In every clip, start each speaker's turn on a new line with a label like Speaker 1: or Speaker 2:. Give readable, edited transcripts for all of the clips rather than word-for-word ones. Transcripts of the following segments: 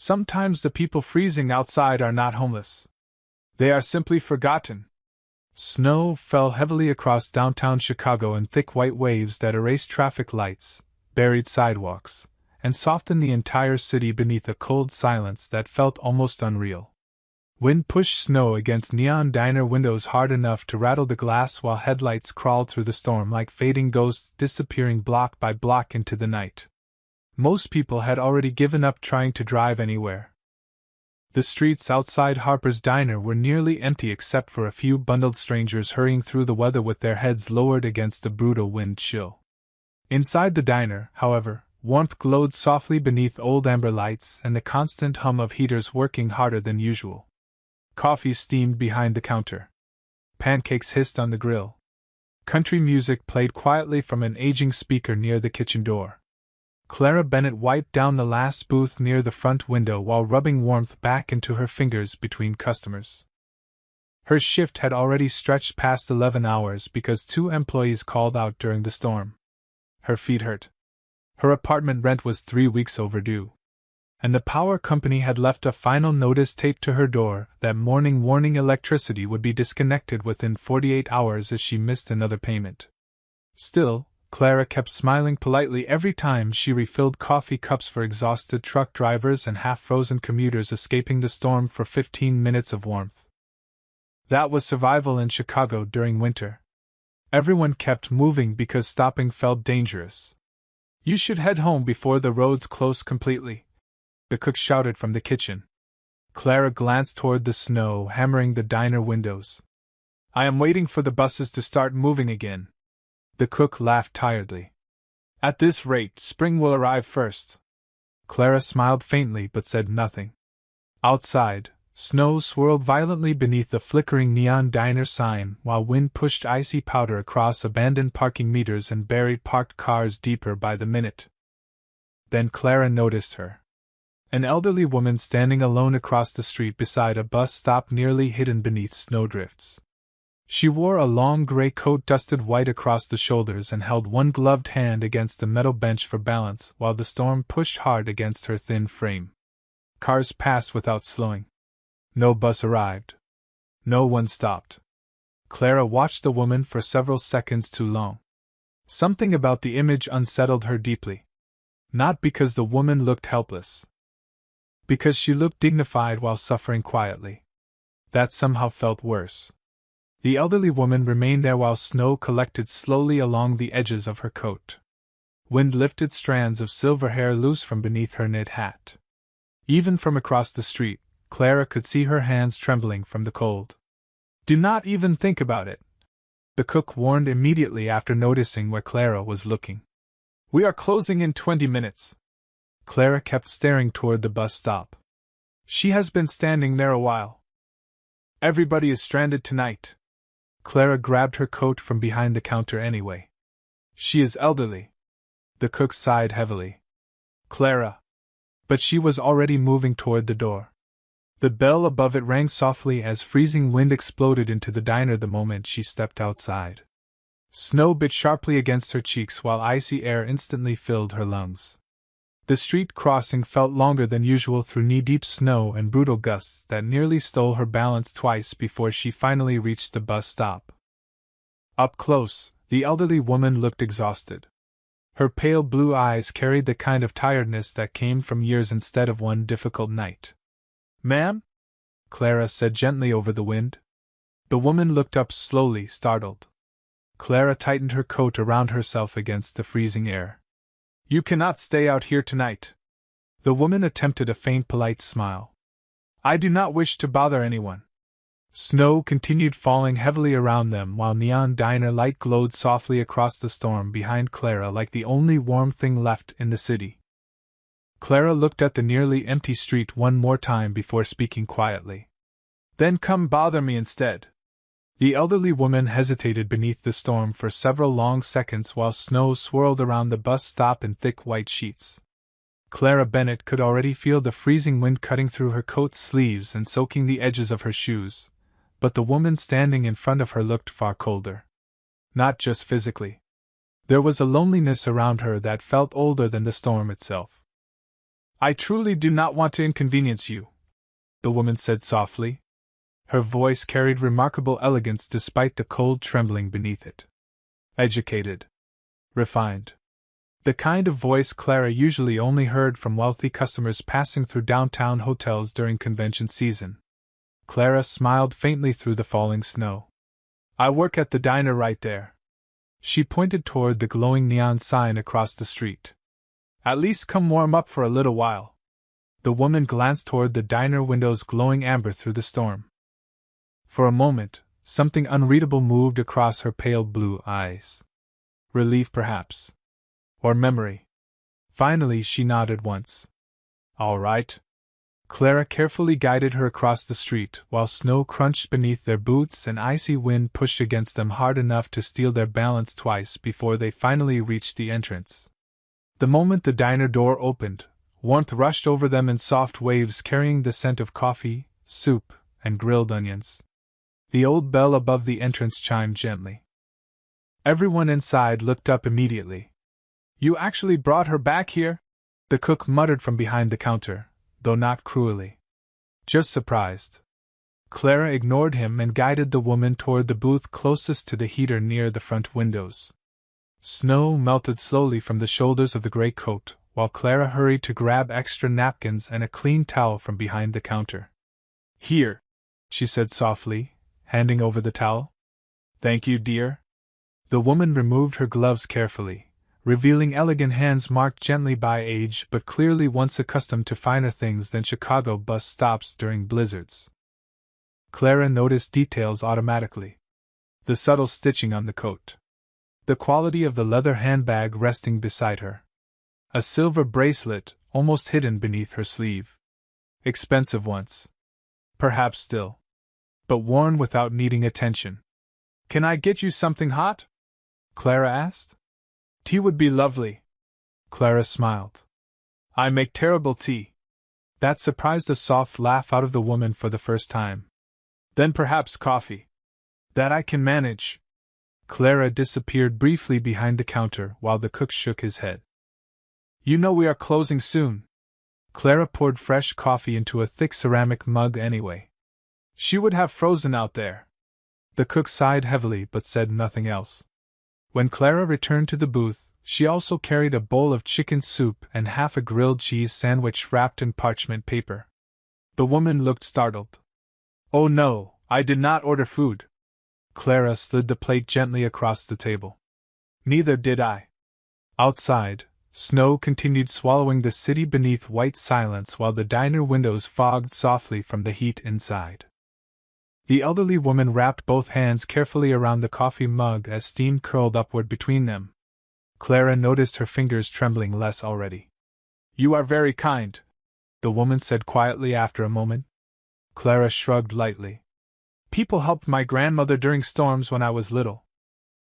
Speaker 1: Sometimes the people freezing outside are not homeless. They are simply forgotten. Snow fell heavily across downtown Chicago in thick white waves that erased traffic lights, buried sidewalks, and softened the entire city beneath a cold silence that felt almost unreal. Wind pushed snow against neon diner windows hard enough to rattle the glass while headlights crawled through the storm like fading ghosts disappearing block by block into the night. Most people had already given up trying to drive anywhere. The streets outside Harper's Diner were nearly empty except for a few bundled strangers hurrying through the weather with their heads lowered against the brutal wind chill. Inside the diner, however, warmth glowed softly beneath old amber lights and the constant hum of heaters working harder than usual. Coffee steamed behind the counter. Pancakes hissed on the grill. Country music played quietly from an aging speaker near the kitchen door. Clara Bennett wiped down the last booth near the front window while rubbing warmth back into her fingers between customers. Her shift had already stretched past 11 hours because 2 employees called out during the storm. Her feet hurt. Her apartment rent was 3 weeks overdue. And the power company had left a final notice taped to her door that morning warning electricity would be disconnected within 48 hours if she missed another payment. Still, Clara kept smiling politely every time she refilled coffee cups for exhausted truck drivers and half-frozen commuters escaping the storm for 15 minutes of warmth. That was survival in Chicago during winter. Everyone kept moving because stopping felt dangerous. "You should head home before the roads close completely," the cook shouted from the kitchen. Clara glanced toward the snow hammering the diner windows. "I am waiting for the buses to start moving again." The cook laughed tiredly. "At this rate, spring will arrive first." Clara smiled faintly but said nothing. Outside, snow swirled violently beneath the flickering neon diner sign while wind pushed icy powder across abandoned parking meters and buried parked cars deeper by the minute. Then Clara noticed her. An elderly woman standing alone across the street beside a bus stop nearly hidden beneath snowdrifts. She wore a long gray coat dusted white across the shoulders and held one gloved hand against the metal bench for balance while the storm pushed hard against her thin frame. Cars passed without slowing. No bus arrived. No one stopped. Clara watched the woman for several seconds too long. Something about the image unsettled her deeply. Not because the woman looked helpless. Because she looked dignified while suffering quietly. That somehow felt worse. The elderly woman remained there while snow collected slowly along the edges of her coat. Wind lifted strands of silver hair loose from beneath her knit hat. Even from across the street, Clara could see her hands trembling from the cold. "Do not even think about it," the cook warned immediately after noticing where Clara was looking. "We are closing in 20 minutes. Clara kept staring toward the bus stop. She has been standing there a while. "Everybody is stranded tonight." Clara grabbed her coat from behind the counter anyway. "She is elderly." The cook sighed heavily. "Clara." But she was already moving toward the door. The bell above it rang softly as freezing wind exploded into the diner the moment she stepped outside. Snow bit sharply against her cheeks while icy air instantly filled her lungs. The street crossing felt longer than usual through knee-deep snow and brutal gusts that nearly stole her balance twice before she finally reached the bus stop. Up close, the elderly woman looked exhausted. Her pale blue eyes carried the kind of tiredness that came from years instead of one difficult night. "Ma'am?" Clara said gently over the wind. The woman looked up slowly, startled. Clara tightened her coat around herself against the freezing air. "You cannot stay out here tonight." The woman attempted a faint polite smile. "I do not wish to bother anyone." Snow continued falling heavily around them while neon diner light glowed softly across the storm behind Clara like the only warm thing left in the city. Clara looked at the nearly empty street one more time before speaking quietly. "Then come bother me instead." The elderly woman hesitated beneath the storm for several long seconds while snow swirled around the bus stop in thick white sheets. Clara Bennett could already feel the freezing wind cutting through her coat sleeves and soaking the edges of her shoes, but the woman standing in front of her looked far colder. Not just physically. There was a loneliness around her that felt older than the storm itself. I truly do not want to inconvenience you, the woman said softly. Her voice carried remarkable elegance despite the cold trembling beneath it. Educated. Refined. The kind of voice Clara usually only heard from wealthy customers passing through downtown hotels during convention season. Clara smiled faintly through the falling snow. I work at the diner right there. She pointed toward the glowing neon sign across the street. At least come warm up for a little while. The woman glanced toward the diner windows glowing amber through the storm. For a moment, something unreadable moved across her pale blue eyes. Relief, perhaps. Or memory. Finally, she nodded once. All right. Clara carefully guided her across the street, while snow crunched beneath their boots and icy wind pushed against them hard enough to steal their balance twice before they finally reached the entrance. The moment the diner door opened, warmth rushed over them in soft waves carrying the scent of coffee, soup, and grilled onions. The old bell above the entrance chimed gently. Everyone inside looked up immediately. You actually brought her back here? The cook muttered from behind the counter, though not cruelly. Just surprised. Clara ignored him and guided the woman toward the booth closest to the heater near the front windows. Snow melted slowly from the shoulders of the gray coat, while Clara hurried to grab extra napkins and a clean towel from behind the counter. Here, she said softly, handing over the towel. Thank you, dear. The woman removed her gloves carefully, revealing elegant hands marked gently by age but clearly once accustomed to finer things than Chicago bus stops during blizzards. Clara noticed details automatically. The subtle stitching on the coat. The quality of the leather handbag resting beside her. A silver bracelet, almost hidden beneath her sleeve. Expensive once. Perhaps still. But worn without needing attention. Can I get you something hot? Clara asked. Tea would be lovely. Clara smiled. I make terrible tea. That surprised a soft laugh out of the woman for the first time. Then perhaps coffee. That I can manage. Clara disappeared briefly behind the counter while the cook shook his head. You know we are closing soon. Clara poured fresh coffee into a thick ceramic mug anyway. She would have frozen out there. The cook sighed heavily but said nothing else. When Clara returned to the booth, she also carried a bowl of chicken soup and half a grilled cheese sandwich wrapped in parchment paper. The woman looked startled. Oh no, I did not order food. Clara slid the plate gently across the table. Neither did I. Outside, snow continued swallowing the city beneath white silence while the diner windows fogged softly from the heat inside. The elderly woman wrapped both hands carefully around the coffee mug as steam curled upward between them. Clara noticed her fingers trembling less already. You are very kind, the woman said quietly after a moment. Clara shrugged lightly. People helped my grandmother during storms when I was little.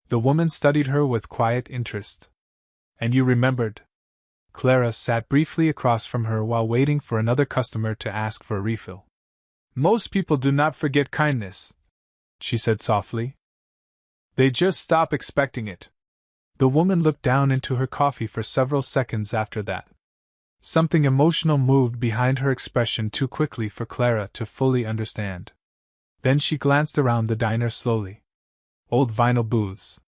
Speaker 1: The woman studied her with quiet interest. And you remembered. Clara sat briefly across from her while waiting for another customer to ask for a refill. Most people do not forget kindness, she said softly. They just stop expecting it. The woman looked down into her coffee for several seconds after that. Something emotional moved behind her expression too quickly for Clara to fully understand. Then she glanced around the diner slowly. Old vinyl booths.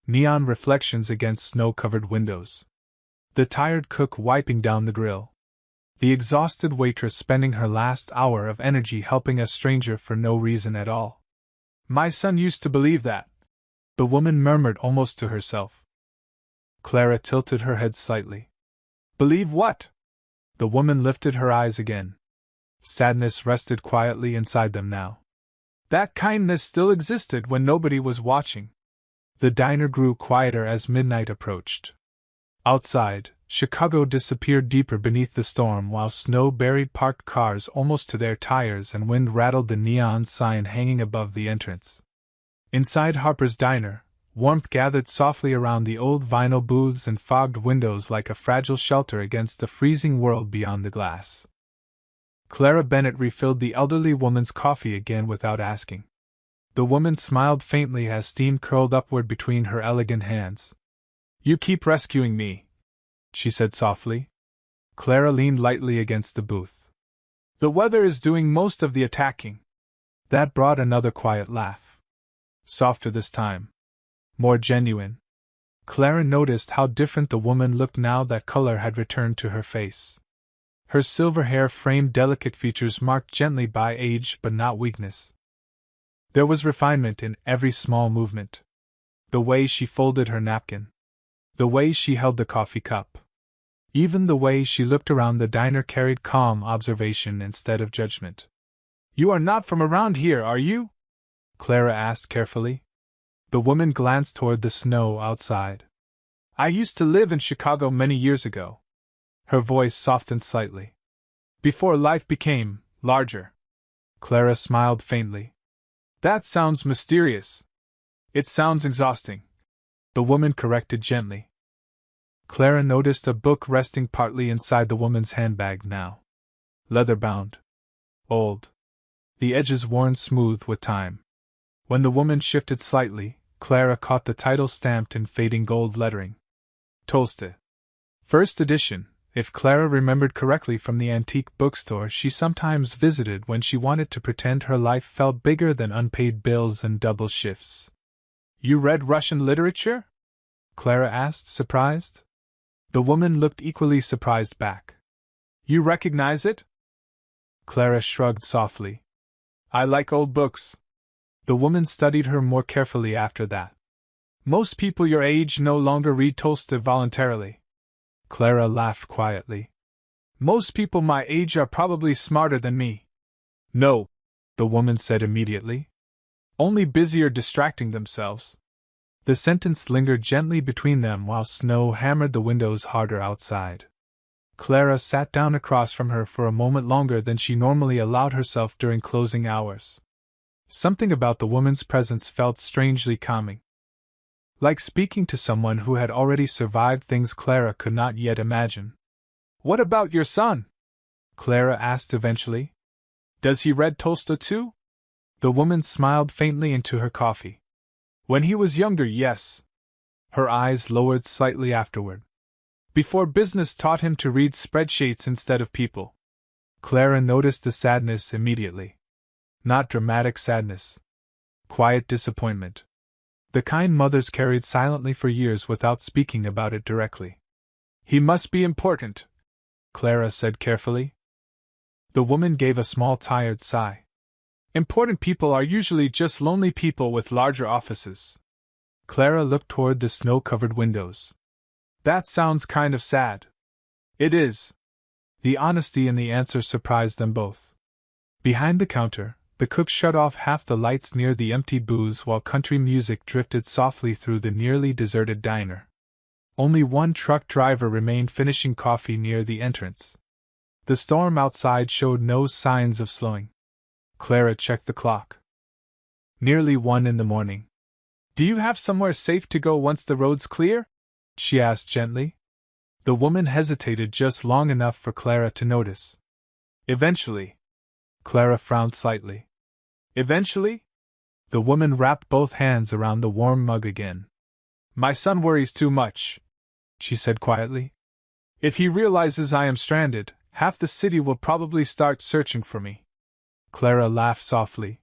Speaker 1: Neon reflections against snow-covered windows. The tired cook wiping down the grill. The exhausted waitress spending her last hour of energy helping a stranger for no reason at all. My son used to believe that, the woman murmured almost to herself. Clara tilted her head slightly. Believe what? The woman lifted her eyes again. Sadness rested quietly inside them now. That kindness still existed when nobody was watching. The diner grew quieter as midnight approached. Outside, Chicago disappeared deeper beneath the storm while snow buried parked cars almost to their tires and wind rattled the neon sign hanging above the entrance. Inside Harper's Diner, warmth gathered softly around the old vinyl booths and fogged windows like a fragile shelter against the freezing world beyond the glass. Clara Bennett refilled the elderly woman's coffee again without asking. The woman smiled faintly as steam curled upward between her elegant hands. You keep rescuing me, she said softly. Clara leaned lightly against the booth. The weather is doing most of the attacking. That brought another quiet laugh. Softer this time. More genuine. Clara noticed how different the woman looked now that color had returned to her face. Her silver hair framed delicate features marked gently by age but not weakness. There was refinement in every small movement. The way she folded her napkin. The way she held the coffee cup. Even the way she looked around the diner carried calm observation instead of judgment. "You are not from around here, are you?" Clara asked carefully. The woman glanced toward the snow outside. "I used to live in Chicago many years ago." Her voice softened slightly. "Before life became larger." Clara smiled faintly. "That sounds mysterious." "It sounds exhausting," the woman corrected gently. Clara noticed a book resting partly inside the woman's handbag now. Leather-bound. Old. The edges worn smooth with time. When the woman shifted slightly, Clara caught the title stamped in fading gold lettering. Tolstoy. First edition, if Clara remembered correctly from the antique bookstore she sometimes visited when she wanted to pretend her life felt bigger than unpaid bills and double shifts. "You read Russian literature?" Clara asked, surprised. The woman looked equally surprised back. "You recognize it?" Clara shrugged softly. "I like old books." The woman studied her more carefully after that. "Most people your age no longer read Tolstoy voluntarily." Clara laughed quietly. "Most people my age are probably smarter than me." "No," the woman said immediately. "Only busy or distracting themselves." The sentence lingered gently between them while snow hammered the windows harder outside. Clara sat down across from her for a moment longer than she normally allowed herself during closing hours. Something about the woman's presence felt strangely calming. Like speaking to someone who had already survived things Clara could not yet imagine. "What about your son?" Clara asked eventually. "Does he read Tolstoy too?" The woman smiled faintly into her coffee. "When he was younger, yes." Her eyes lowered slightly afterward. "Before business taught him to read spreadsheets instead of people." Clara noticed the sadness immediately. Not dramatic sadness. Quiet disappointment. The kind mothers carried silently for years without speaking about it directly. "He must be important," Clara said carefully. The woman gave a small tired sigh. "Important people are usually just lonely people with larger offices." Clara looked toward the snow-covered windows. "That sounds kind of sad." "It is." The honesty in the answer surprised them both. Behind the counter, the cook shut off half the lights near the empty booths while country music drifted softly through the nearly deserted diner. Only one truck driver remained finishing coffee near the entrance. The storm outside showed no signs of slowing. Clara checked the clock. Nearly 1 in the morning. "Do you have somewhere safe to go once the road's clear?" she asked gently. The woman hesitated just long enough for Clara to notice. "Eventually." Clara frowned slightly. "Eventually?" The woman wrapped both hands around the warm mug again. "My son worries too much," she said quietly. "If he realizes I am stranded, half the city will probably start searching for me." Clara laughed softly.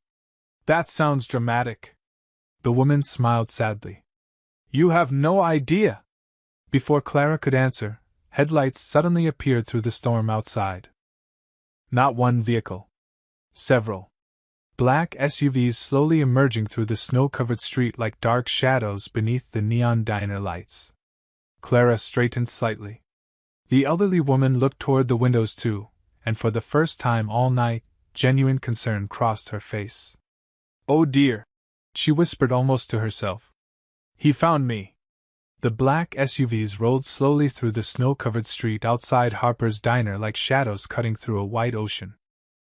Speaker 1: "That sounds dramatic." The woman smiled sadly. "You have no idea." Before Clara could answer, headlights suddenly appeared through the storm outside. Not one vehicle. Several. Black SUVs slowly emerging through the snow-covered street like dark shadows beneath the neon diner lights. Clara straightened slightly. The elderly woman looked toward the windows too, and for the first time all night, genuine concern crossed her face. "Oh dear," she whispered almost to herself. "He found me." The black SUVs rolled slowly through the snow-covered street outside Harper's Diner like shadows cutting through a white ocean.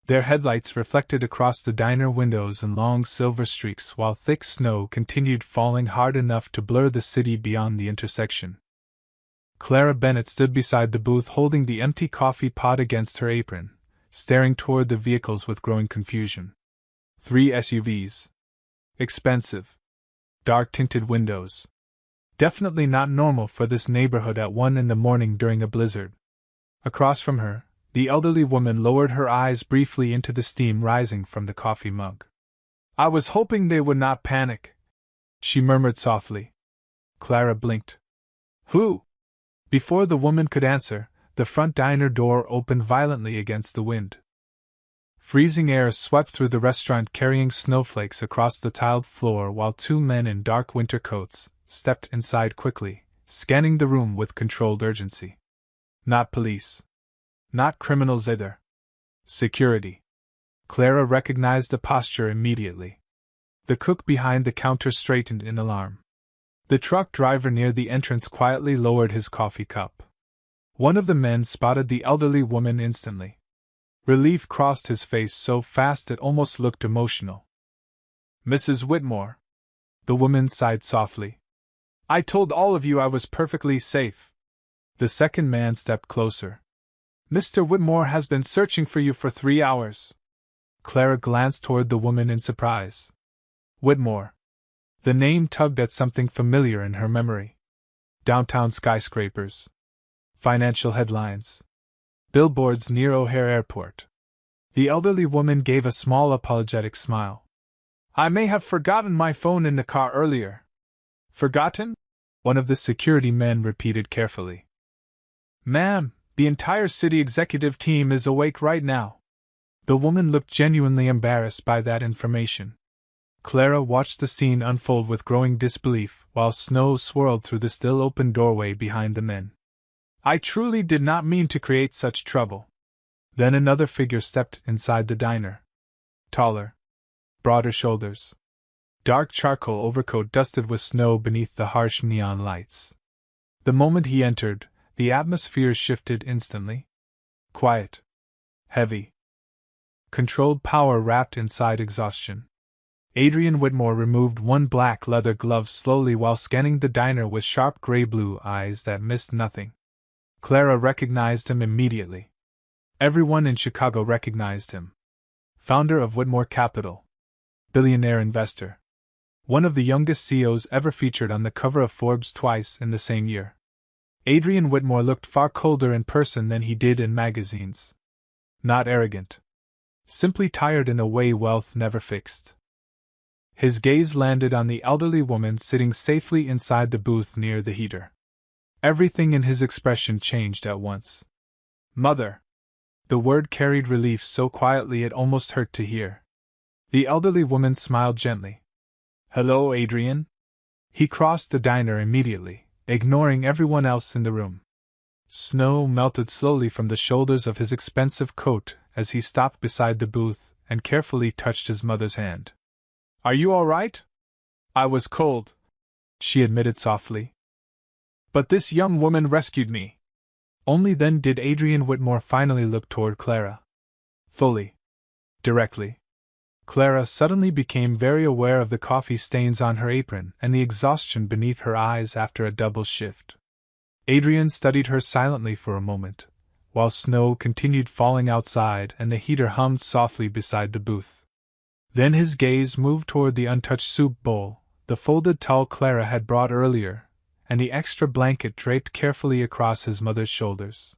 Speaker 1: Their headlights reflected across the diner windows in long silver streaks while thick snow continued falling hard enough to blur the city beyond the intersection. Clara Bennett stood beside the booth holding the empty coffee pot against her apron, staring toward the vehicles with growing confusion. 3 SUVs. Expensive. Dark-tinted windows. Definitely not normal for this neighborhood at 1 in the morning during a blizzard. Across from her, the elderly woman lowered her eyes briefly into the steam rising from the coffee mug. "I was hoping they would not panic," she murmured softly. Clara blinked. "Who?" Before the woman could answer, the front diner door opened violently against the wind. Freezing air swept through the restaurant carrying snowflakes across the tiled floor while two men in dark winter coats stepped inside quickly, scanning the room with controlled urgency. Not police. Not criminals either. Security. Clara recognized the posture immediately. The cook behind the counter straightened in alarm. The truck driver near the entrance quietly lowered his coffee cup. One of the men spotted the elderly woman instantly. Relief crossed his face so fast it almost looked emotional. "Mrs. Whitmore." The woman sighed softly. "I told all of you I was perfectly safe." The second man stepped closer. "Mr. Whitmore has been searching for you for 3 hours." Clara glanced toward the woman in surprise. Whitmore. The name tugged at something familiar in her memory. Downtown skyscrapers. Financial headlines. Billboards near O'Hare Airport. The elderly woman gave a small apologetic smile. "I may have forgotten my phone in the car earlier." "Forgotten?" one of the security men repeated carefully. "Ma'am, the entire city executive team is awake right now." The woman looked genuinely embarrassed by that information. Clara watched the scene unfold with growing disbelief while snow swirled through the still open doorway behind the men. "I truly did not mean to create such trouble." Then another figure stepped inside the diner. Taller. Broader shoulders. Dark charcoal overcoat dusted with snow beneath the harsh neon lights. The moment he entered, the atmosphere shifted instantly. Quiet. Heavy. Controlled power wrapped inside exhaustion. Adrian Whitmore removed one black leather glove slowly while scanning the diner with sharp gray-blue eyes that missed nothing. Clara recognized him immediately. Everyone in Chicago recognized him. Founder of Whitmore Capital. Billionaire investor. One of the youngest CEOs ever featured on the cover of Forbes twice in the same year. Adrian Whitmore looked far colder in person than he did in magazines. Not arrogant. Simply tired in a way wealth never fixed. His gaze landed on the elderly woman sitting safely inside the booth near the heater. Everything in his expression changed at once. "Mother." The word carried relief so quietly it almost hurt to hear. The elderly woman smiled gently. "Hello, Adrian." He crossed the diner immediately, ignoring everyone else in the room. Snow melted slowly from the shoulders of his expensive coat as he stopped beside the booth and carefully touched his mother's hand. "Are you all right?" "I was cold," she admitted softly. "But this young woman rescued me." Only then did Adrian Whitmore finally look toward Clara. Fully. Directly. Clara suddenly became very aware of the coffee stains on her apron and the exhaustion beneath her eyes after a double shift. Adrian studied her silently for a moment, while snow continued falling outside and the heater hummed softly beside the booth. Then his gaze moved toward the untouched soup bowl, the folded towel Clara had brought earlier, and the extra blanket draped carefully across his mother's shoulders.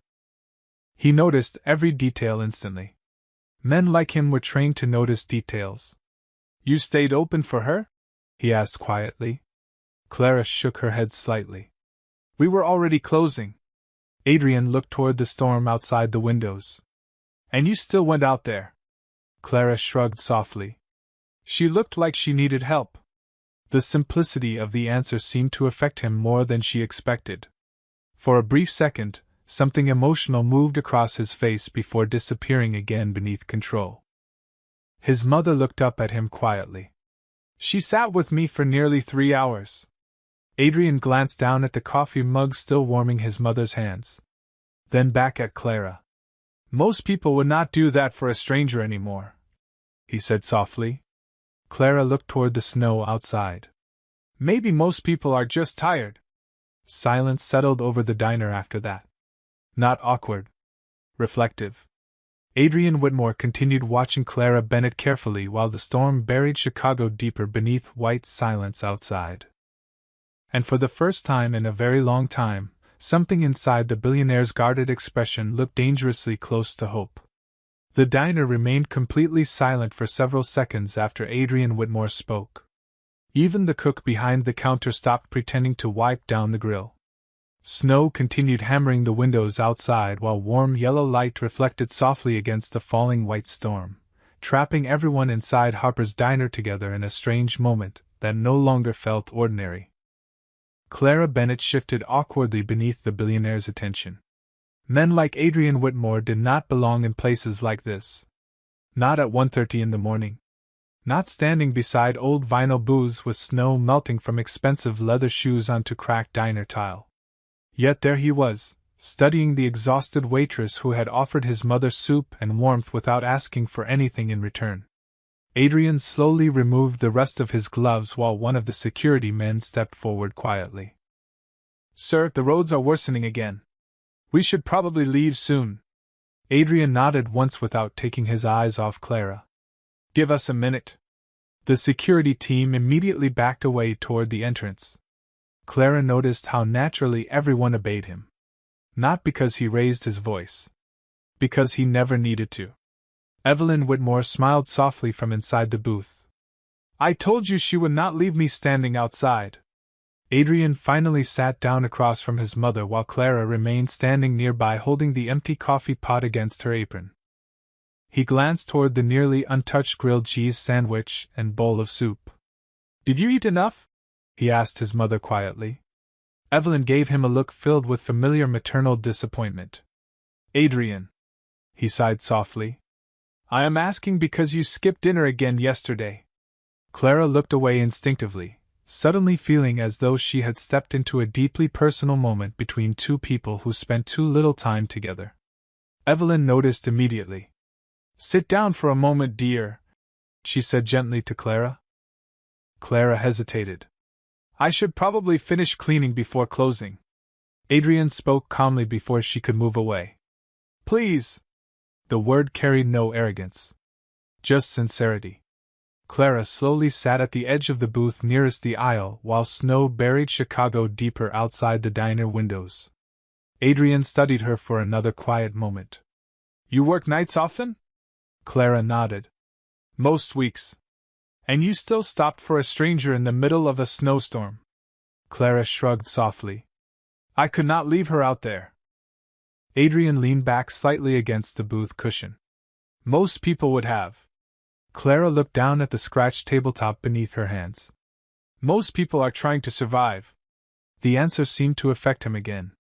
Speaker 1: He noticed every detail instantly. Men like him were trained to notice details. "You stayed open for her?" he asked quietly. Clara shook her head slightly. "We were already closing." Adrian looked toward the storm outside the windows. "And you still went out there?" Clara shrugged softly. She looked like she needed help. The simplicity of the answer seemed to affect him more than she expected. For a brief second, something emotional moved across his face before disappearing again beneath control. His mother looked up at him quietly. "She sat with me for nearly 3 hours." Adrian glanced down at the coffee mug still warming his mother's hands. Then back at Clara. "Most people would not do that for a stranger anymore," he said softly. Clara looked toward the snow outside. "Maybe most people are just tired." Silence settled over the diner after that. Not awkward. Reflective. Adrian Whitmore continued watching Clara Bennett carefully while the storm buried Chicago deeper beneath white silence outside. And for the first time in a very long time, something inside the billionaire's guarded expression looked dangerously close to hope. The diner remained completely silent for several seconds after Adrian Whitmore spoke. Even the cook behind the counter stopped pretending to wipe down the grill. Snow continued hammering the windows outside while warm yellow light reflected softly against the falling white storm, trapping everyone inside Harper's diner together in a strange moment that no longer felt ordinary. Clara Bennett shifted awkwardly beneath the billionaire's attention. Men like Adrian Whitmore did not belong in places like this. Not at 1:30 in the morning. Not standing beside old vinyl booths with snow melting from expensive leather shoes onto cracked diner tile. Yet there he was, studying the exhausted waitress who had offered his mother soup and warmth without asking for anything in return. Adrian slowly removed the rest of his gloves while one of the security men stepped forward quietly. "Sir, the roads are worsening again. We should probably leave soon." Adrian nodded once without taking his eyes off Clara. "Give us a minute." The security team immediately backed away toward the entrance. Clara noticed how naturally everyone obeyed him. Not because he raised his voice. Because he never needed to. Evelyn Whitmore smiled softly from inside the booth. "I told you she would not leave me standing outside." Adrian finally sat down across from his mother while Clara remained standing nearby holding the empty coffee pot against her apron. He glanced toward the nearly untouched grilled cheese sandwich and bowl of soup. "Did you eat enough?" he asked his mother quietly. Evelyn gave him a look filled with familiar maternal disappointment. "Adrian," he sighed softly, "I am asking because you skipped dinner again yesterday." Clara looked away instinctively, suddenly feeling as though she had stepped into a deeply personal moment between two people who spent too little time together. Evelyn noticed immediately. "Sit down for a moment, dear," she said gently to Clara. Clara hesitated. "I should probably finish cleaning before closing." Adrian spoke calmly before she could move away. "Please." The word carried no arrogance. Just sincerity. Clara slowly sat at the edge of the booth nearest the aisle while snow buried Chicago deeper outside the diner windows. Adrian studied her for another quiet moment. "You work nights often?" Clara nodded. "Most weeks." "And you still stopped for a stranger in the middle of a snowstorm?" Clara shrugged softly. "I could not leave her out there." Adrian leaned back slightly against the booth cushion. "Most people would have." Clara looked down at the scratched tabletop beneath her hands. "Most people are trying to survive." The answer seemed to affect him again.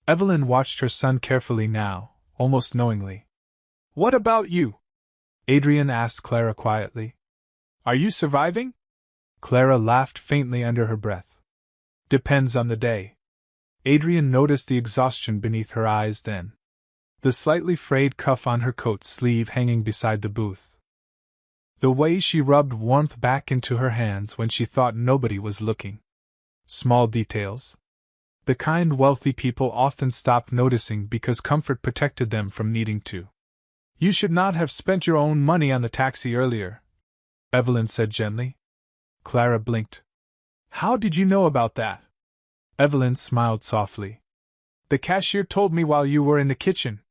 Speaker 1: Evelyn watched her son carefully now, almost knowingly. "What about you?" Adrian asked Clara quietly. "Are you surviving?" Clara laughed faintly under her breath. "Depends on the day." Adrian noticed the exhaustion beneath her eyes then. The slightly frayed cuff on her coat sleeve hanging beside the booth. The way she rubbed warmth back into her hands when she thought nobody was looking. Small details. The kind wealthy people often stopped noticing because comfort protected them from needing to. "You should not have spent your own money on the taxi earlier," Evelyn said gently. Clara blinked. "How did you know about that?" Evelyn smiled softly. "The cashier told me while you were in the kitchen."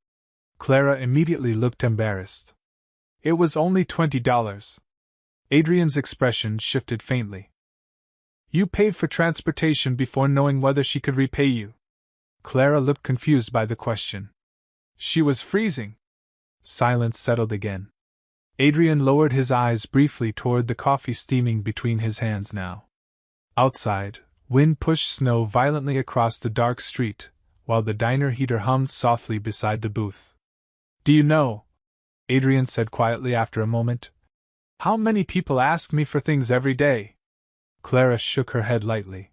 Speaker 1: Clara immediately looked embarrassed. "It was only $20. Adrian's expression shifted faintly. "You paid for transportation before knowing whether she could repay you." Clara looked confused by the question. "She was freezing." Silence settled again. Adrian lowered his eyes briefly toward the coffee steaming between his hands now. Outside, wind pushed snow violently across the dark street, while the diner heater hummed softly beside the booth. "Do you know," Adrian said quietly after a moment, "how many people ask me for things every day?" Clara shook her head lightly.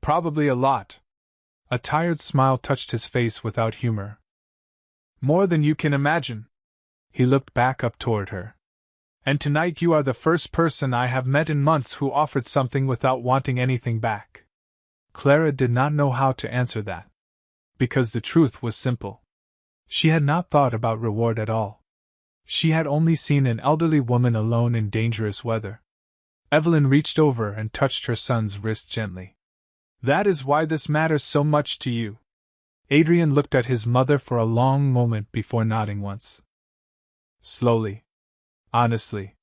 Speaker 1: "Probably a lot." A tired smile touched his face without humor. "More than you can imagine." He looked back up toward her. "And tonight you are the first person I have met in months who offered something without wanting anything back." Clara did not know how to answer that. Because the truth was simple. She had not thought about reward at all. She had only seen an elderly woman alone in dangerous weather. Evelyn reached over and touched her son's wrist gently. "That is why this matters so much to you." Adrian looked at his mother for a long moment before nodding once. Slowly. Honestly.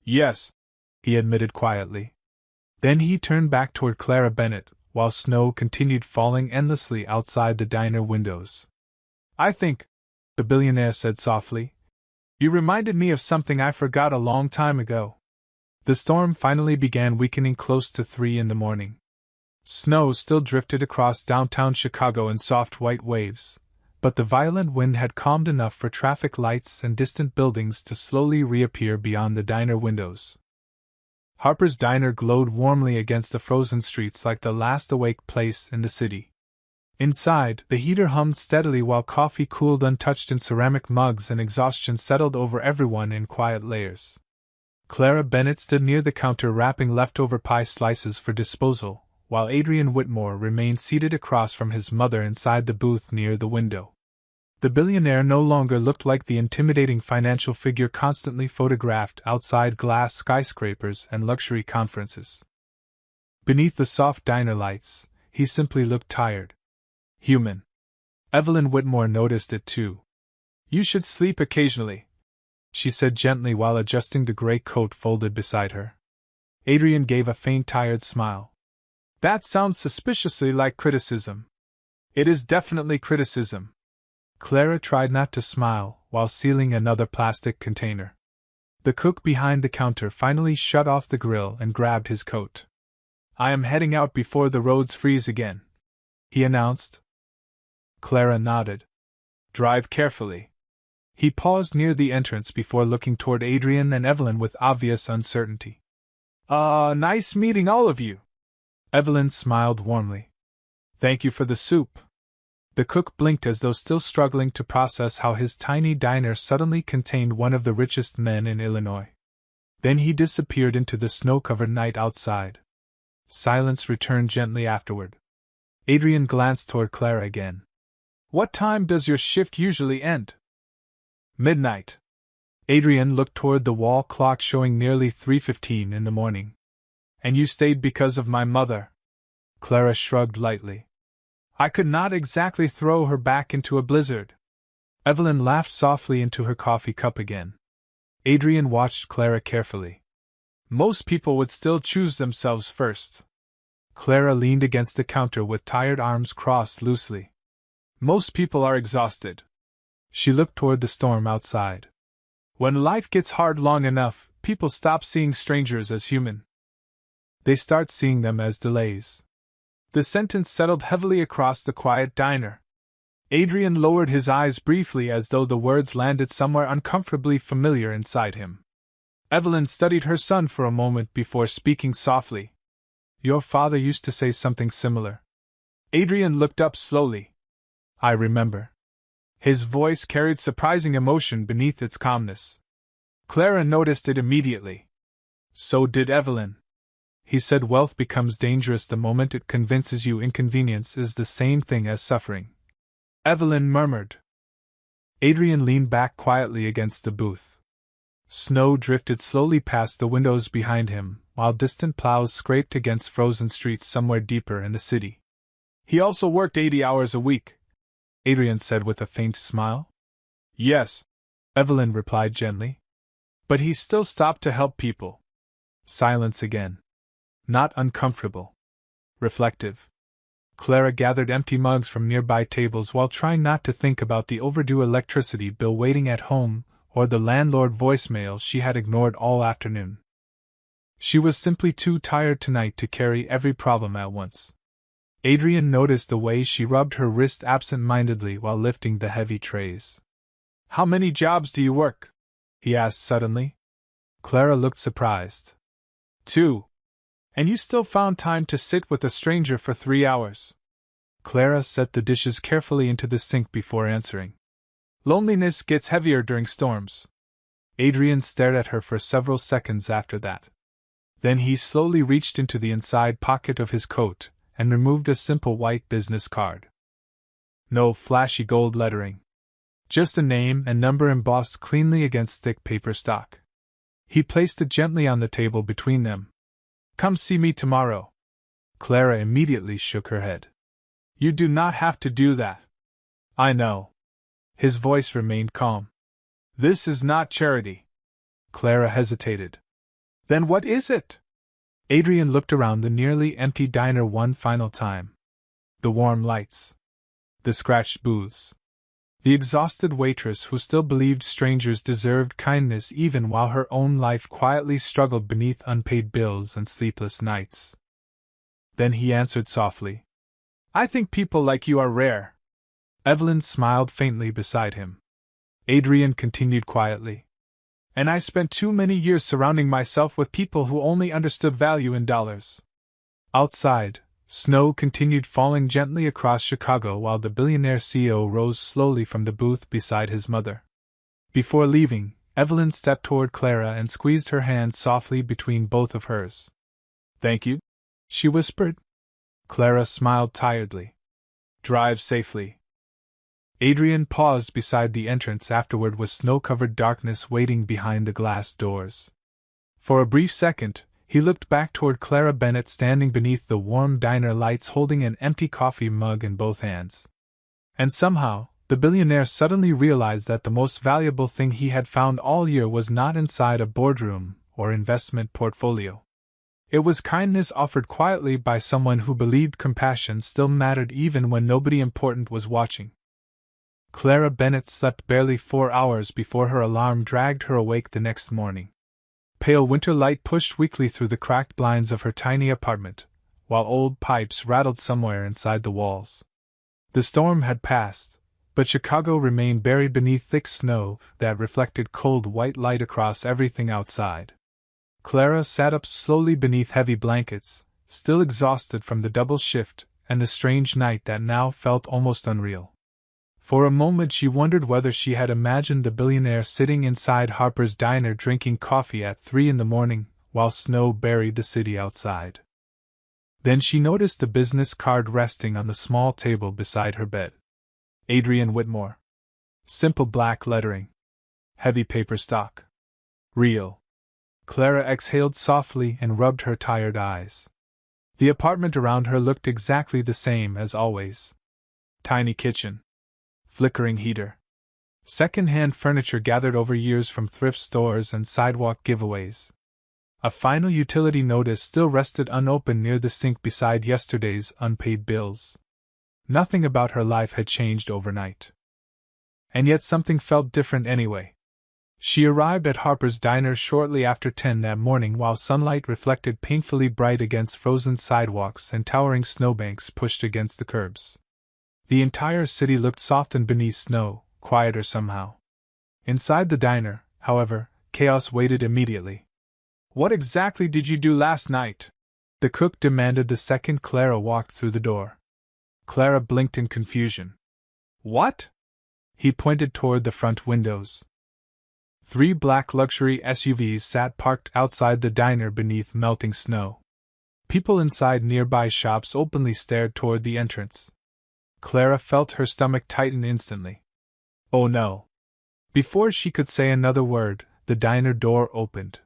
Speaker 1: Yes, he admitted quietly. Then he turned back toward Clara Bennett, while snow continued falling endlessly outside the diner windows. I think, the billionaire said softly, you reminded me of something I forgot a long time ago. The storm finally began weakening close to 3 in the morning. Snow still drifted across downtown Chicago in soft white waves, but the violent wind had calmed enough for traffic lights and distant buildings to slowly reappear beyond the diner windows. Harper's Diner glowed warmly against the frozen streets like the last awake place in the city. Inside, the heater hummed steadily while coffee cooled untouched in ceramic mugs and exhaustion settled over everyone in quiet layers. Clara Bennett stood near the counter wrapping leftover pie slices for disposal, while Adrian Whitmore remained seated across from his mother inside the booth near the window. The billionaire no longer looked like the intimidating financial figure constantly photographed outside glass skyscrapers and luxury conferences. Beneath the soft diner lights, he simply looked tired. Human. Evelyn Whitmore noticed it too. You should sleep occasionally, she said gently while adjusting the gray coat folded beside her. Adrian gave a faint tired smile. That sounds suspiciously like criticism. It is definitely criticism. Clara tried not to smile while sealing another plastic container. The cook behind the counter finally shut off the grill and grabbed his coat. I am heading out before the roads freeze again, he announced. Clara nodded. Drive carefully. He paused near the entrance before looking toward Adrian and Evelyn with obvious uncertainty. Nice meeting all of you. Evelyn smiled warmly. Thank you for the soup. The cook blinked as though still struggling to process how his tiny diner suddenly contained one of the richest men in Illinois. Then he disappeared into the snow-covered night outside. Silence returned gently afterward. Adrian glanced toward Clara again. What time does your shift usually end? Midnight. Adrian looked toward the wall clock showing nearly 3:15 in the morning. And you stayed because of my mother? Clara shrugged lightly. I could not exactly throw her back into a blizzard. Evelyn laughed softly into her coffee cup again. Adrian watched Clara carefully. Most people would still choose themselves first. Clara leaned against the counter with tired arms crossed loosely. Most people are exhausted. She looked toward the storm outside. When life gets hard long enough, people stop seeing strangers as human. They start seeing them as delays. The sentence settled heavily across the quiet diner. Adrian lowered his eyes briefly as though the words landed somewhere uncomfortably familiar inside him. Evelyn studied her son for a moment before speaking softly. Your father used to say something similar. Adrian looked up slowly. I remember. His voice carried surprising emotion beneath its calmness. Clara noticed it immediately. So did Evelyn. He said wealth becomes dangerous the moment it convinces you inconvenience is the same thing as suffering. Evelyn murmured. Adrian leaned back quietly against the booth. Snow drifted slowly past the windows behind him, while distant plows scraped against frozen streets somewhere deeper in the city. He also worked 80 hours a week, Adrian said with a faint smile. Yes, Evelyn replied gently. But he still stopped to help people. Silence again. Not uncomfortable. Reflective. Clara gathered empty mugs from nearby tables while trying not to think about the overdue electricity bill waiting at home or the landlord voicemail she had ignored all afternoon. She was simply too tired tonight to carry every problem at once. Adrian noticed the way she rubbed her wrist absent-mindedly while lifting the heavy trays. How many jobs do you work? He asked suddenly. Clara looked surprised. 2. And you still found time to sit with a stranger for 3 hours. Clara set the dishes carefully into the sink before answering. Loneliness gets heavier during storms. Adrian stared at her for several seconds after that. Then he slowly reached into the inside pocket of his coat and removed a simple white business card. No flashy gold lettering. Just a name and number embossed cleanly against thick paper stock. He placed it gently on the table between them. Come see me tomorrow. Clara immediately shook her head. You do not have to do that. I know. His voice remained calm. This is not charity. Clara hesitated. Then what is it? Adrian looked around the nearly empty diner one final time. The warm lights. The scratched booths. The exhausted waitress who still believed strangers deserved kindness even while her own life quietly struggled beneath unpaid bills and sleepless nights. Then he answered softly. I think people like you are rare. Evelyn smiled faintly beside him. Adrian continued quietly. And I spent too many years surrounding myself with people who only understood value in dollars. Outside, snow continued falling gently across Chicago while the Billionaire CEO rose slowly from the booth beside his mother. Before leaving, Evelyn stepped toward Clara and squeezed her hand softly between both of hers. Thank you, she whispered. Clara smiled tiredly. Drive safely. Adrian paused beside the entrance afterward with snow-covered darkness waiting behind the glass doors. For a brief second, he looked back toward Clara Bennett standing beneath the warm diner lights holding an empty coffee mug in both hands. And somehow, the billionaire suddenly realized that the most valuable thing he had found all year was not inside a boardroom or investment portfolio. It was kindness offered quietly by someone who believed compassion still mattered even when nobody important was watching. Clara Bennett slept barely 4 hours before her alarm dragged her awake the next morning. Pale winter light pushed weakly through the cracked blinds of her tiny apartment, while old pipes rattled somewhere inside the walls. The storm had passed, but Chicago remained buried beneath thick snow that reflected cold white light across everything outside. Clara sat up slowly beneath heavy blankets, still exhausted from the double shift and the strange night that now felt almost unreal. For a moment she wondered whether she had imagined the billionaire sitting inside Harper's diner drinking coffee at 3 a.m, while snow buried the city outside. Then she noticed the business card resting on the small table beside her bed. Adrian Whitmore. Simple black lettering. Heavy paper stock. Real. Clara exhaled softly and rubbed her tired eyes. The apartment around her looked exactly the same as always. Tiny kitchen. Flickering heater. Second-hand furniture gathered over years from thrift stores and sidewalk giveaways. A final utility notice still rested unopened near the sink beside yesterday's unpaid bills. Nothing about her life had changed overnight. And yet something felt different anyway. She arrived at Harper's diner shortly after 10 that morning while sunlight reflected painfully bright against frozen sidewalks and towering snowbanks pushed against the curbs. The entire city looked softened beneath snow, quieter somehow. Inside the diner, however, chaos waited immediately. What exactly did you do last night? The cook demanded the second Clara walked through the door. Clara blinked in confusion. What? He pointed toward the front windows. 3 black luxury SUVs sat parked outside the diner beneath melting snow. People inside nearby shops openly stared toward the entrance. Clara felt her stomach tighten instantly. Oh no. Before she could say another word, the diner door opened.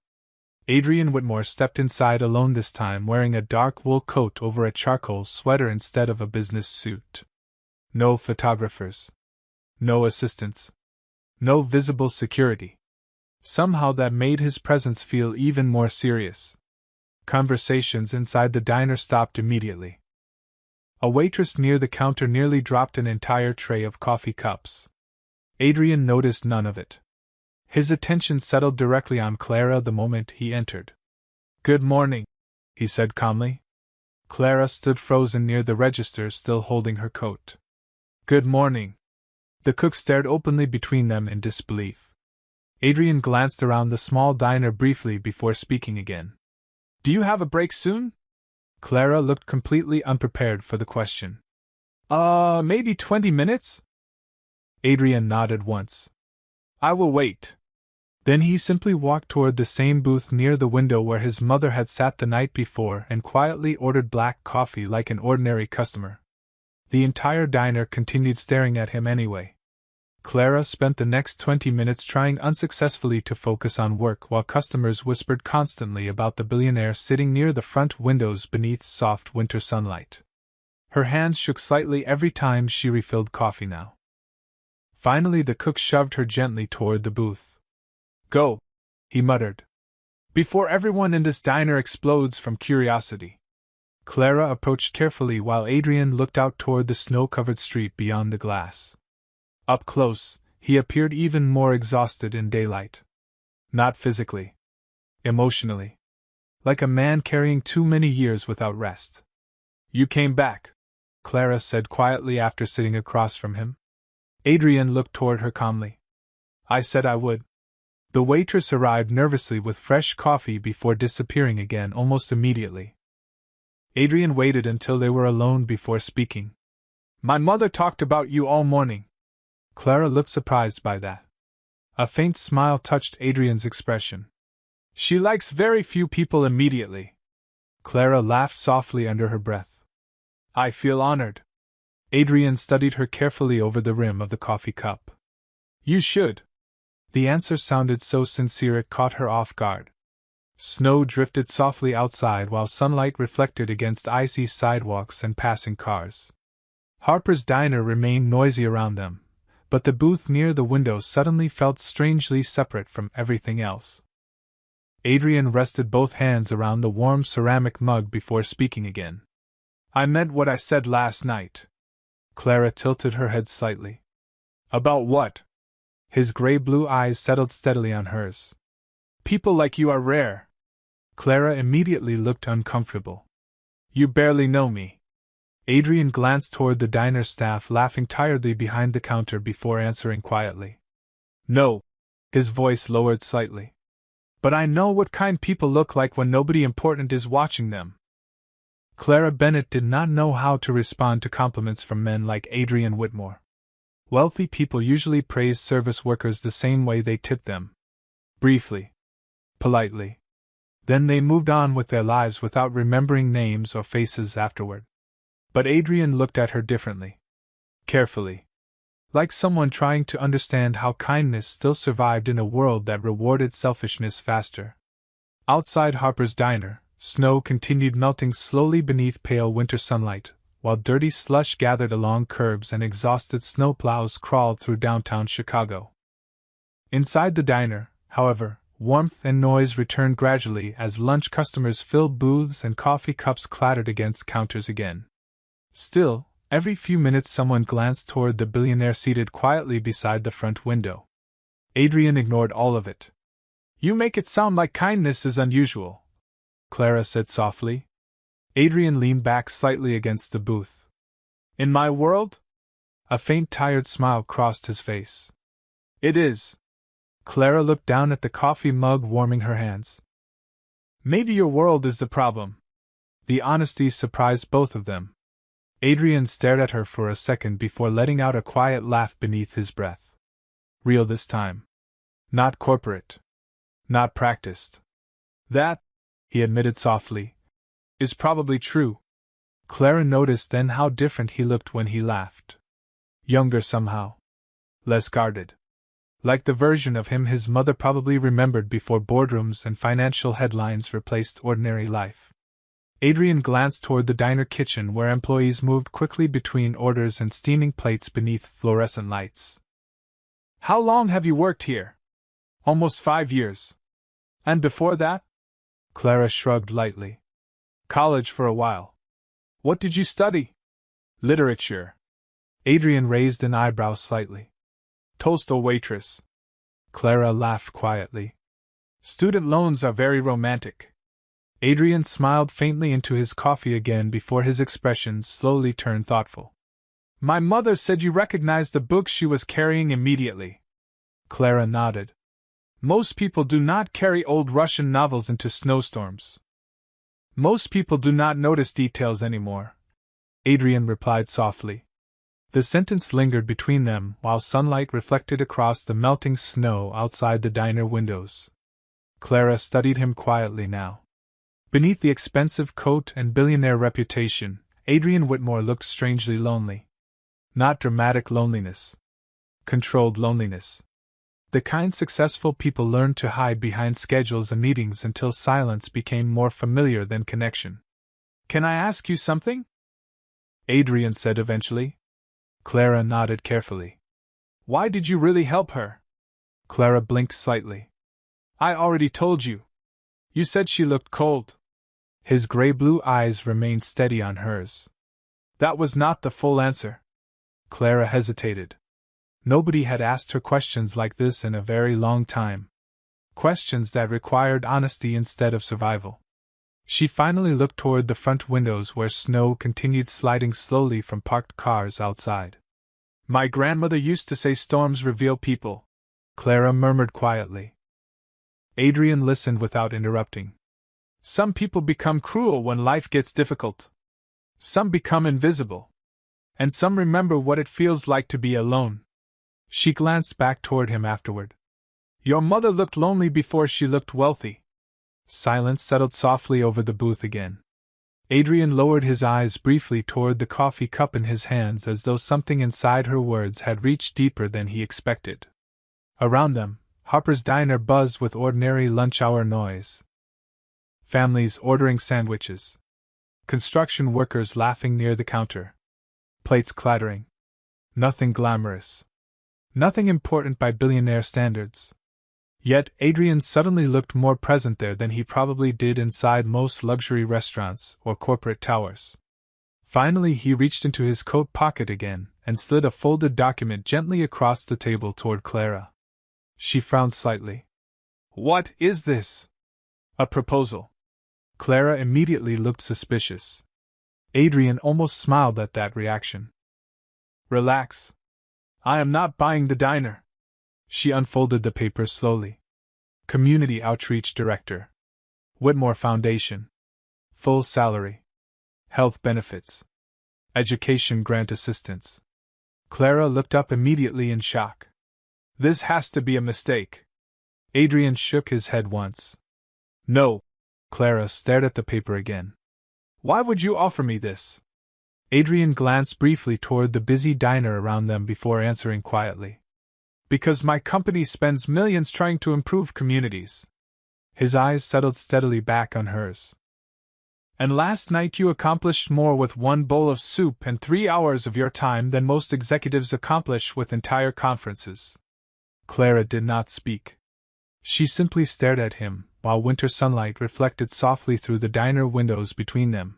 Speaker 1: Adrian Whitmore stepped inside alone this time wearing a dark wool coat over a charcoal sweater instead of a business suit. No photographers. No assistants. No visible security. Somehow that made his presence feel even more serious. Conversations inside the diner stopped immediately. A waitress near the counter nearly dropped an entire tray of coffee cups. Adrian noticed none of it. His attention settled directly on Clara the moment he entered. Good morning, he said calmly. Clara stood frozen near the register, still holding her coat. Good morning. The cook stared openly between them in disbelief. Adrian glanced around the small diner briefly before speaking again. Do you have a break soon? Clara looked completely unprepared for the question. Maybe 20 minutes? Adrian nodded once. I will wait. Then he simply walked toward the same booth near the window where his mother had sat the night before and quietly ordered black coffee like an ordinary customer. The entire diner continued staring at him anyway. Clara spent the next 20 minutes trying unsuccessfully to focus on work while customers whispered constantly about the billionaire sitting near the front windows beneath soft winter sunlight. Her hands shook slightly every time she refilled coffee now. Finally, the cook shoved her gently toward the booth. "Go," he muttered, "before everyone in this diner explodes from curiosity." Clara approached carefully while Adrian looked out toward the snow-covered street beyond the glass. Up close, he appeared even more exhausted in daylight. Not physically. Emotionally. Like a man carrying too many years without rest. "You came back," Clara said quietly after sitting across from him. Adrian looked toward her calmly. "I said I would." The waitress arrived nervously with fresh coffee before disappearing again almost immediately. Adrian waited until they were alone before speaking. "My mother talked about you all morning." Clara looked surprised by that. A faint smile touched Adrian's expression. "She likes very few people immediately." Clara laughed softly under her breath. "I feel honored." Adrian studied her carefully over the rim of the coffee cup. "You should." The answer sounded so sincere it caught her off guard. Snow drifted softly outside while sunlight reflected against icy sidewalks and passing cars. Harper's diner remained noisy around them, but the booth near the window suddenly felt strangely separate from everything else. Adrian rested both hands around the warm ceramic mug before speaking again. "I meant what I said last night." Clara tilted her head slightly. "About what?" His gray-blue eyes settled steadily on hers. "People like you are rare." Clara immediately looked uncomfortable. "You barely know me." Adrian glanced toward the diner staff laughing tiredly behind the counter before answering quietly. "No." His voice lowered slightly. "But I know what kind people look like when nobody important is watching them." Clara Bennett did not know how to respond to compliments from men like Adrian Whitmore. Wealthy people usually praise service workers the same way they tip them. Briefly. Politely. Then they moved on with their lives without remembering names or faces afterward. But Adrian looked at her differently. Carefully. Like someone trying to understand how kindness still survived in a world that rewarded selfishness faster. Outside Harper's diner, snow continued melting slowly beneath pale winter sunlight, while dirty slush gathered along curbs and exhausted snowplows crawled through downtown Chicago. Inside the diner, however, warmth and noise returned gradually as lunch customers filled booths and coffee cups clattered against counters again. Still, every few minutes someone glanced toward the billionaire seated quietly beside the front window. Adrian ignored all of it. "You make it sound like kindness is unusual," Clara said softly. Adrian leaned back slightly against the booth. "In my world?" A faint tired smile crossed his face. "It is." Clara looked down at the coffee mug warming her hands. "Maybe your world is the problem." The honesty surprised both of them. Adrian stared at her for a second before letting out a quiet laugh beneath his breath. "Real this time. Not corporate. Not practiced." "That," he admitted softly, "is probably true." Clara noticed then how different he looked when he laughed. Younger somehow. Less guarded. Like the version of him his mother probably remembered before boardrooms and financial headlines replaced ordinary life. Adrian glanced toward the diner kitchen where employees moved quickly between orders and steaming plates beneath fluorescent lights. "How long have you worked here?" "Almost 5 years." "And before that?" Clara shrugged lightly. "College for a while." "What did you study?" "Literature." Adrian raised an eyebrow slightly. "Tolstoy Waitress." Clara laughed quietly. "Student loans are very romantic." Adrian smiled faintly into his coffee again before his expression slowly turned thoughtful. "My mother said you recognized the books she was carrying immediately." Clara nodded. "Most people do not carry old Russian novels into snowstorms." "Most people do not notice details anymore," Adrian replied softly. The sentence lingered between them while sunlight reflected across the melting snow outside the diner windows. Clara studied him quietly now. Beneath the expensive coat and billionaire reputation, Adrian Whitmore looked strangely lonely. Not dramatic loneliness. Controlled loneliness. The kind successful people learned to hide behind schedules and meetings until silence became more familiar than connection. "Can I ask you something?" Adrian said eventually. Clara nodded carefully. Why did you really help her? Clara blinked slightly. I already told you. You said she looked cold. His gray-blue eyes remained steady on hers. That was not the full answer. Clara hesitated. Nobody had asked her questions like this in a very long time. Questions that required honesty instead of survival. She finally looked toward the front windows where snow continued sliding slowly from parked cars outside. My grandmother used to say storms reveal people, Clara murmured quietly. Adrian listened without interrupting. Some people become cruel when life gets difficult. Some become invisible. And some remember what it feels like to be alone. She glanced back toward him afterward. Your mother looked lonely before she looked wealthy. Silence settled softly over the booth again. Adrian lowered his eyes briefly toward the coffee cup in his hands as though something inside her words had reached deeper than he expected. Around them, Harper's Diner buzzed with ordinary lunch-hour noise. Families ordering sandwiches. Construction workers laughing near the counter. Plates clattering. Nothing glamorous. Nothing important by billionaire standards. Yet Adrian suddenly looked more present there than he probably did inside most luxury restaurants or corporate towers. Finally he reached into his coat pocket again and slid a folded document gently across the table toward Clara. She frowned slightly. What is this? A proposal. Clara immediately looked suspicious. Adrian almost smiled at that reaction. Relax. I am not buying the diner. She unfolded the paper slowly. Community Outreach Director. Whitmore Foundation. Full salary. Health benefits. Education grant assistance. Clara looked up immediately in shock. This has to be a mistake. Adrian shook his head once. No. Clara stared at the paper again. Why would you offer me this? Adrian glanced briefly toward the busy diner around them before answering quietly. Because my company spends millions trying to improve communities. His eyes settled steadily back on hers. And last night you accomplished more with one bowl of soup and 3 hours of your time than most executives accomplish with entire conferences. Clara did not speak. She simply stared at him, while winter sunlight reflected softly through the diner windows between them.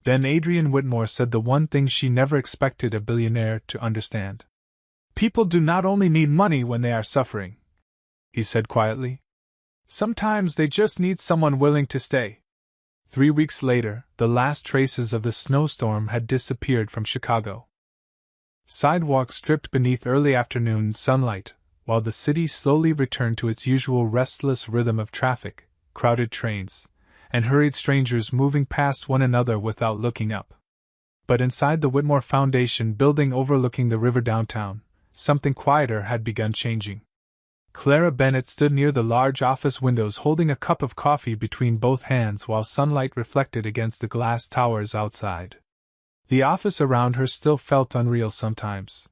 Speaker 1: Then Adrian Whitmore said the one thing she never expected a billionaire to understand. People do not only need money when they are suffering, he said quietly. Sometimes they just need someone willing to stay. 3 weeks later, the last traces of the snowstorm had disappeared from Chicago. Sidewalks dripped beneath early afternoon sunlight, while the city slowly returned to its usual restless rhythm of traffic, crowded trains, and hurried strangers moving past one another without looking up. But inside the Whitmore Foundation building overlooking the river downtown, something quieter had begun changing. Clara Bennett stood near the large office windows holding a cup of coffee between both hands while sunlight reflected against the glass towers outside. The office around her still felt unreal sometimes.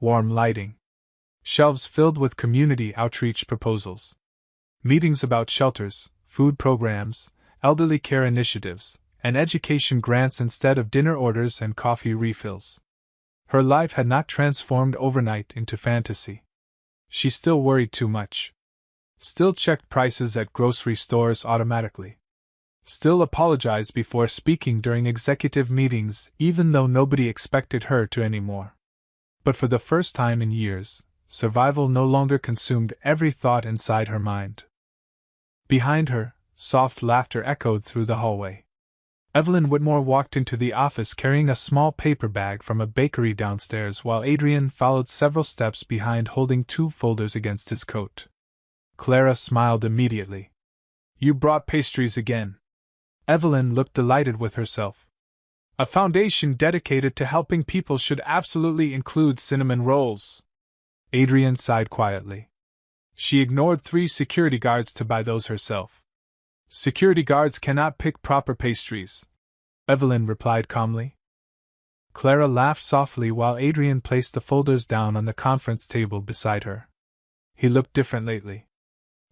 Speaker 1: Warm lighting. Shelves filled with community outreach proposals. Meetings about shelters, food programs, elderly care initiatives, and education grants instead of dinner orders and coffee refills. Her life had not transformed overnight into fantasy. She still worried too much. Still checked prices at grocery stores automatically. Still apologized before speaking during executive meetings even though nobody expected her to anymore. But for the first time in years, survival no longer consumed every thought inside her mind. Behind her, soft laughter echoed through the hallway. Evelyn Whitmore walked into the office carrying a small paper bag from a bakery downstairs while Adrian followed several steps behind holding 2 folders against his coat. Clara smiled immediately. You brought pastries again. Evelyn looked delighted with herself. A foundation dedicated to helping people should absolutely include cinnamon rolls. Adrian sighed quietly. She ignored 3 security guards to buy those herself. Security guards cannot pick proper pastries, Evelyn replied calmly. Clara laughed softly while Adrian placed the folders down on the conference table beside her. He looked different lately.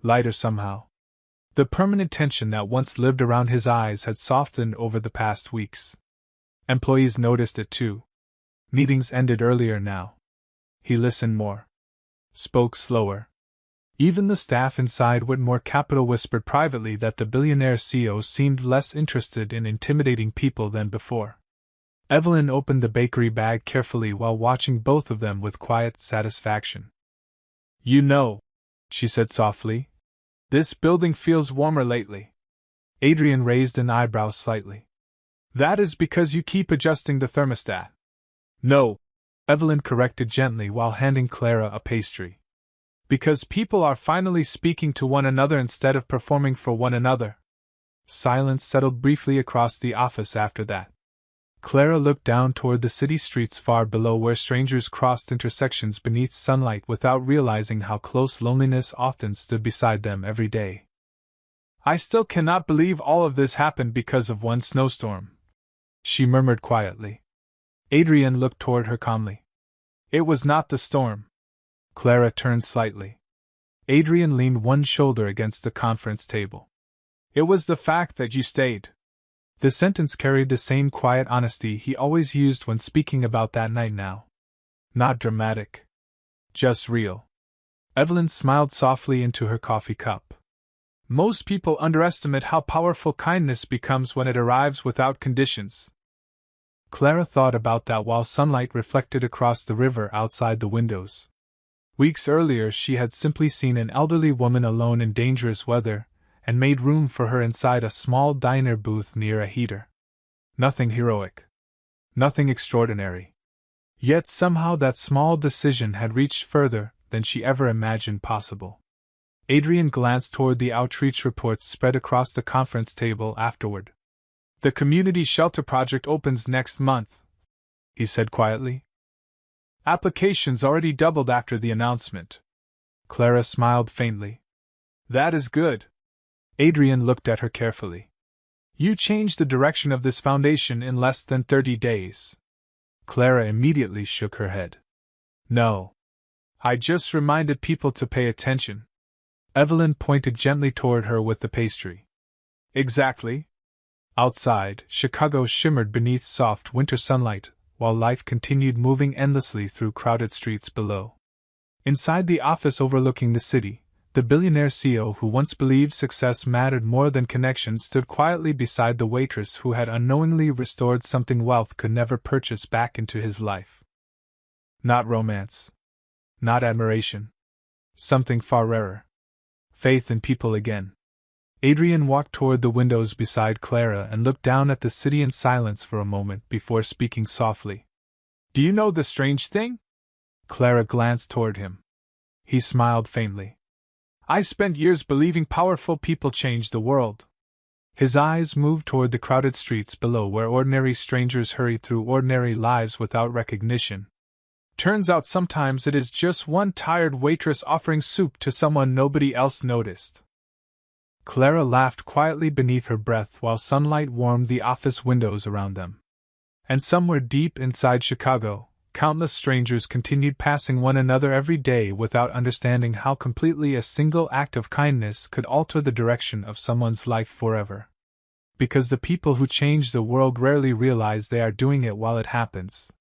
Speaker 1: Lighter somehow. The permanent tension that once lived around his eyes had softened over the past weeks. Employees noticed it too. Meetings ended earlier now. He listened more. Spoke slower. Even the staff inside Whitmore Capital whispered privately that the billionaire CEO seemed less interested in intimidating people than before. Evelyn opened the bakery bag carefully while watching both of them with quiet satisfaction. "You know," she said softly, "this building feels warmer lately." Adrian raised an eyebrow slightly. "That is because you keep adjusting the thermostat." "No," Evelyn corrected gently while handing Clara a pastry. "Because people are finally speaking to one another instead of performing for one another." Silence settled briefly across the office after that. Clara looked down toward the city streets far below where strangers crossed intersections beneath sunlight without realizing how close loneliness often stood beside them every day. "I still cannot believe all of this happened because of one snowstorm," she murmured quietly. Adrian looked toward her calmly. "It was not the storm." Clara turned slightly. Adrian leaned one shoulder against the conference table. "It was the fact that you stayed." The sentence carried the same quiet honesty he always used when speaking about that night now. Not dramatic. Just real. Evelyn smiled softly into her coffee cup. "Most people underestimate how powerful kindness becomes when it arrives without conditions." Clara thought about that while sunlight reflected across the river outside the windows. Weeks earlier she had simply seen an elderly woman alone in dangerous weather, and made room for her inside a small diner booth near a heater. Nothing heroic. Nothing extraordinary. Yet somehow that small decision had reached further than she ever imagined possible. Adrian glanced toward the outreach reports spread across the conference table afterward. "The community shelter project opens next month," he said quietly. "Applications already doubled after the announcement." Clara smiled faintly. "That is good." Adrian looked at her carefully. "You changed the direction of this foundation in less than 30 days. Clara immediately shook her head. "No. I just reminded people to pay attention." Evelyn pointed gently toward her with the pastry. "Exactly." Outside, Chicago shimmered beneath soft winter sunlight, while life continued moving endlessly through crowded streets below. Inside the office overlooking the city, the billionaire CEO who once believed success mattered more than connection stood quietly beside the waitress who had unknowingly restored something wealth could never purchase back into his life. Not romance. Not admiration. Something far rarer. Faith in people again. Adrian walked toward the windows beside Clara and looked down at the city in silence for a moment before speaking softly. "Do you know the strange thing?" Clara glanced toward him. He smiled faintly. "I spent years believing powerful people change the world." His eyes moved toward the crowded streets below where ordinary strangers hurried through ordinary lives without recognition. "Turns out sometimes it is just one tired waitress offering soup to someone nobody else noticed." Clara laughed quietly beneath her breath while sunlight warmed the office windows around them. And somewhere deep inside Chicago, countless strangers continued passing one another every day without understanding how completely a single act of kindness could alter the direction of someone's life forever. Because the people who change the world rarely realize they are doing it while it happens.